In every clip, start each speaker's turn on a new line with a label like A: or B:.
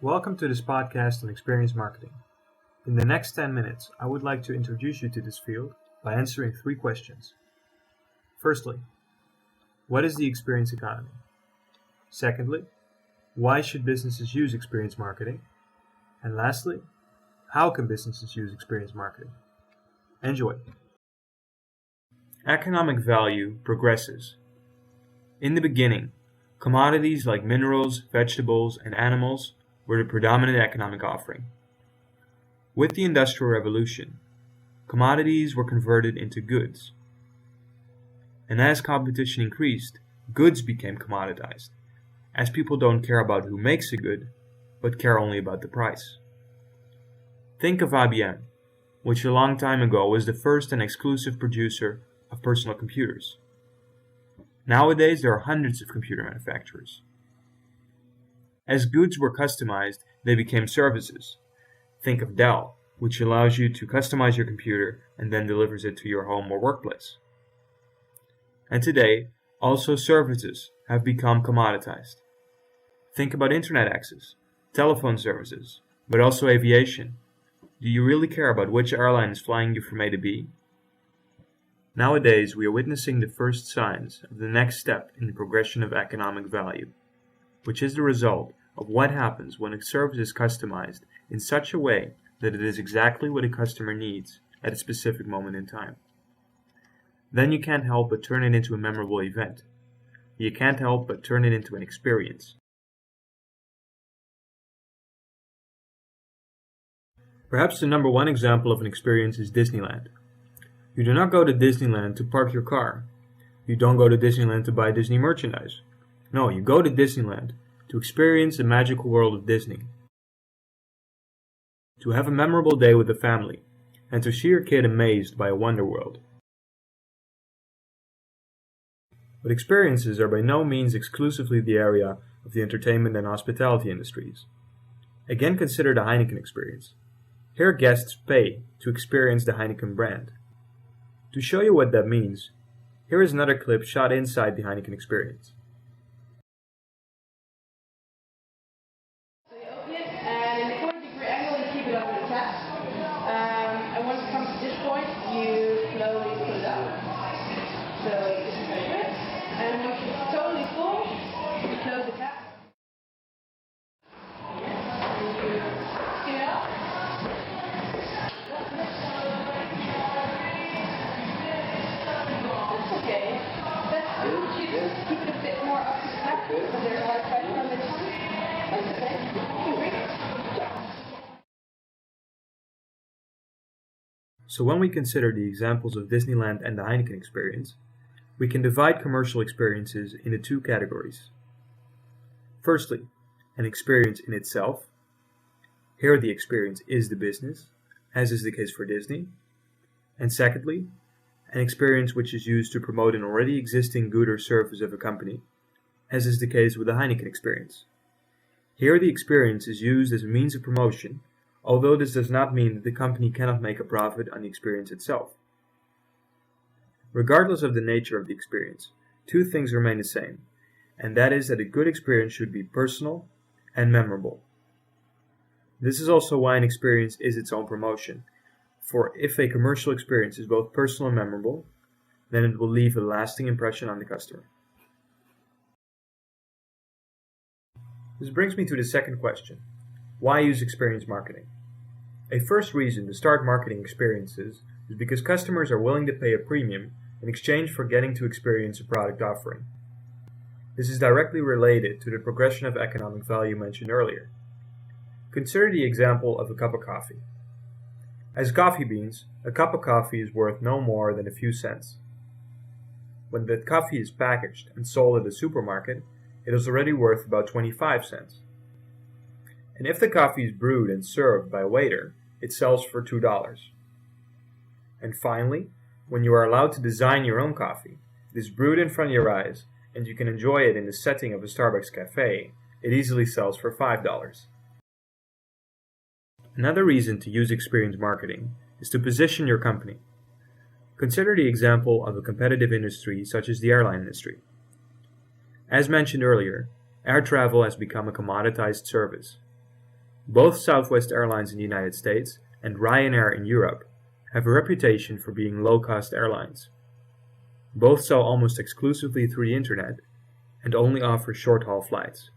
A: Welcome to this podcast on experience marketing. In the next 10 minutes, I would like to introduce you to this field by answering 3 questions. Firstly, what is the experience economy? Secondly, why should businesses use experience marketing? And lastly, how can businesses use experience marketing? Enjoy. Economic value progresses. In the beginning, commodities like minerals, vegetables, and animals were the predominant economic offering. With the Industrial Revolution, commodities were converted into goods. And as competition increased, goods became commoditized, as people don't care about who makes a good, but care only about the price. Think of IBM, which a long time ago was the first and exclusive producer of personal computers. Nowadays, there are hundreds of computer manufacturers. As goods were customized, they became services. Think of Dell, which allows you to customize your computer and then delivers it to your home or workplace. And today, also services have become commoditized. Think about internet access, telephone services, but also aviation. Do you really care about which airline is flying you from A to B? Nowadays, we are witnessing the first signs of the next step in the progression of economic value, which is the result of what happens when a service is customized in such a way that it is exactly what a customer needs at a specific moment in time. Then you can't help but turn it into a memorable event. You can't help but turn it into an experience. Perhaps the number one example of an experience is Disneyland. You do not go to Disneyland to park your car. You don't go to Disneyland to buy Disney merchandise. No, you go to Disneyland to experience the magical world of Disney, to have a memorable day with the family, and to see your kid amazed by a wonder world. But experiences are by no means exclusively the area of the entertainment and hospitality industries. Again, consider the Heineken experience. Here guests pay to experience the Heineken brand. To show you what that means, here is another clip shot inside the Heineken experience.
B: And once it comes to this point, you slowly pull it up. So you just open it, and once it's totally full, you close the cap. Skin it up. That's okay. That's good. You just keep it a bit more up to snap, because there's a lot of pressure on the tongue. That's okay. You drink it.
A: So when we consider the examples of Disneyland and the Heineken experience, we can divide commercial experiences into 2 categories. Firstly, an experience in itself. Here the experience is the business, as is the case for Disney. And secondly, an experience which is used to promote an already existing good or service of a company, as is the case with the Heineken experience. Here the experience is used as a means of promotion, although this does not mean that the company cannot make a profit on the experience itself. Regardless of the nature of the experience, 2 things remain the same, and that is that a good experience should be personal and memorable. This is also why an experience is its own promotion, for if a commercial experience is both personal and memorable, then it will leave a lasting impression on the customer. This brings me to the second question. Why use experience marketing? A first reason to start marketing experiences is because customers are willing to pay a premium in exchange for getting to experience a product offering. This is directly related to the progression of economic value mentioned earlier. Consider the example of a cup of coffee. As coffee beans, a cup of coffee is worth no more than a few cents. When the coffee is packaged and sold at a supermarket, it is already worth about 25 cents. And if the coffee is brewed and served by a waiter, it sells for $2. And finally, when you are allowed to design your own coffee, it is brewed in front of your eyes, and you can enjoy it in the setting of a Starbucks cafe, it easily sells for $5. Another reason to use experience marketing is to position your company. Consider the example of a competitive industry such as the airline industry. As mentioned earlier, air travel has become a commoditized service. Both SouthWest Airlines in the United States and Ryanair in Europe have a reputation for being low-cost airlines. Both sell almost exclusively through the internet and only offer short-haul flights.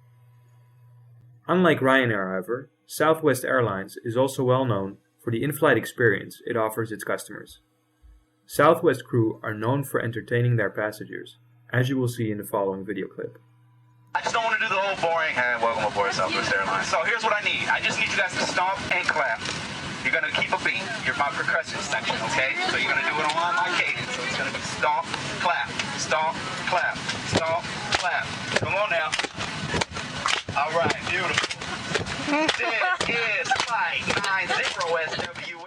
A: Unlike Ryanair, however, SouthWest Airlines is also well known for the in-flight experience it offers its customers. Southwest crew are known for entertaining their passengers, as you will see in the following video clip.
C: I just don't want to do the whole boring, hey, welcome aboard Southwest Airlines. So here's what I need. I just need you guys to stomp and clap. You're going to keep a beat. You're my percussion section, okay? So you're going to do it on my cadence. So it's going to be stomp, clap, stomp, clap, stomp, clap. Come on now. All right, beautiful. This is Flight 90 SWA.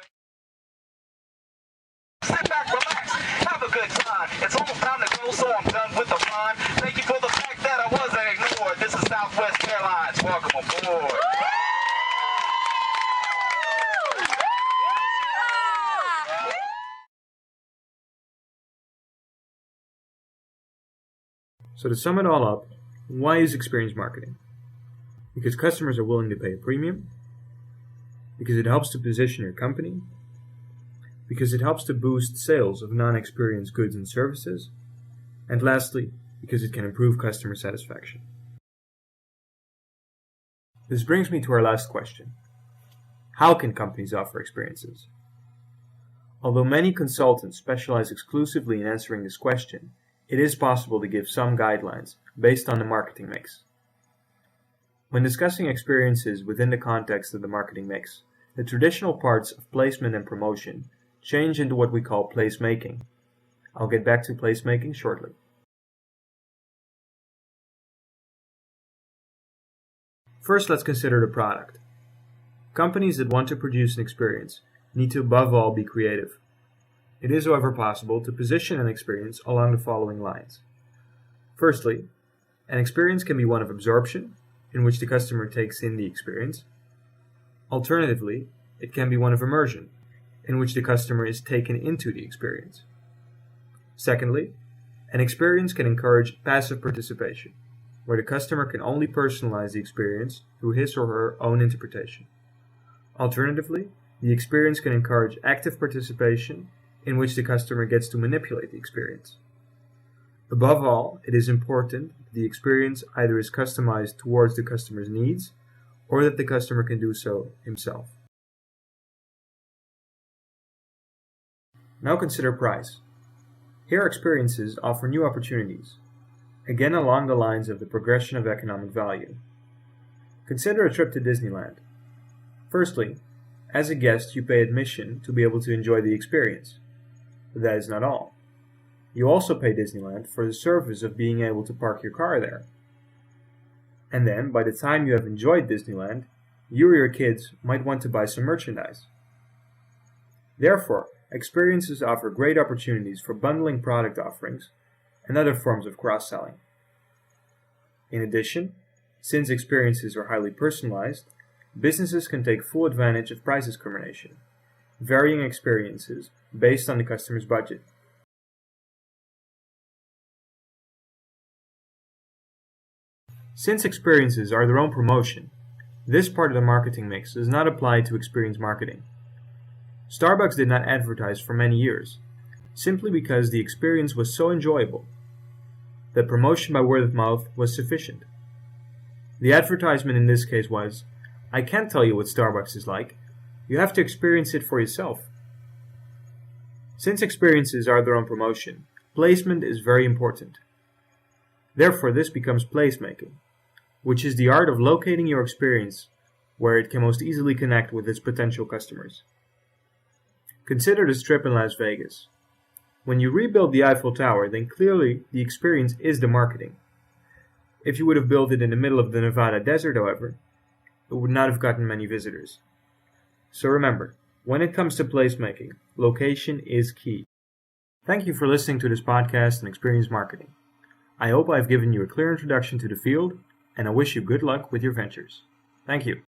C: Sit back, relax, have a good time. It's almost time to go, so I'm done with the rhyme. Thank you for the fact that I wasn't ignored. This is SouthWest Airlines. Welcome aboard.
A: So to sum it all up, why is experience marketing? Because customers are willing to pay a premium, because it helps to position your company, because it helps to boost sales of non-experienced goods and services, and lastly, because it can improve customer satisfaction. This brings me to our last question. How can companies offer experiences? Although many consultants specialize exclusively in answering this question, it is possible to give some guidelines based on the marketing mix. When discussing experiences within the context of the marketing mix, the traditional parts of placement and promotion change into what we call placemaking. I'll get back to placemaking shortly. First, let's consider the product. Companies that want to produce an experience need to above all be creative. It is, however, possible to position an experience along the following lines. Firstly, an experience can be one of absorption, in which the customer takes in the experience. Alternatively, it can be one of immersion, in which the customer is taken into the experience. Secondly, an experience can encourage passive participation, where the customer can only personalize the experience through his or her own interpretation. Alternatively, the experience can encourage active participation, in which the customer gets to manipulate the experience. Above all, it is important that the experience either is customized towards the customer's needs, or that the customer can do so himself. Now consider price. Here experiences offer new opportunities, again along the lines of the progression of economic value. Consider a trip to Disneyland. Firstly, as a guest you pay admission to be able to enjoy the experience. But that is not all. You also pay Disneyland for the service of being able to park your car there. And then, by the time you have enjoyed Disneyland, you or your kids might want to buy some merchandise. Therefore, experiences offer great opportunities for bundling product offerings and other forms of cross-selling. In addition, since experiences are highly personalized, businesses can take full advantage of price discrimination, varying experiences based on the customer's budget. Since experiences are their own promotion, this part of the marketing mix does not apply to experience marketing. Starbucks did not advertise for many years, simply because the experience was so enjoyable that promotion by word of mouth was sufficient. The advertisement in this case was, "I can't tell you what Starbucks is like, you have to experience it for yourself." Since experiences are their own promotion, placement is very important. Therefore, this becomes placemaking, which is the art of locating your experience where it can most easily connect with its potential customers. Consider this trip in Las Vegas. When you rebuild the Eiffel Tower, then clearly the experience is the marketing. If you would have built it in the middle of the Nevada desert, however, it would not have gotten many visitors. So remember, when it comes to placemaking, location is key. Thank you for listening to this podcast on experience marketing. I hope I've given you a clear introduction to the field, and I wish you good luck with your ventures. Thank you.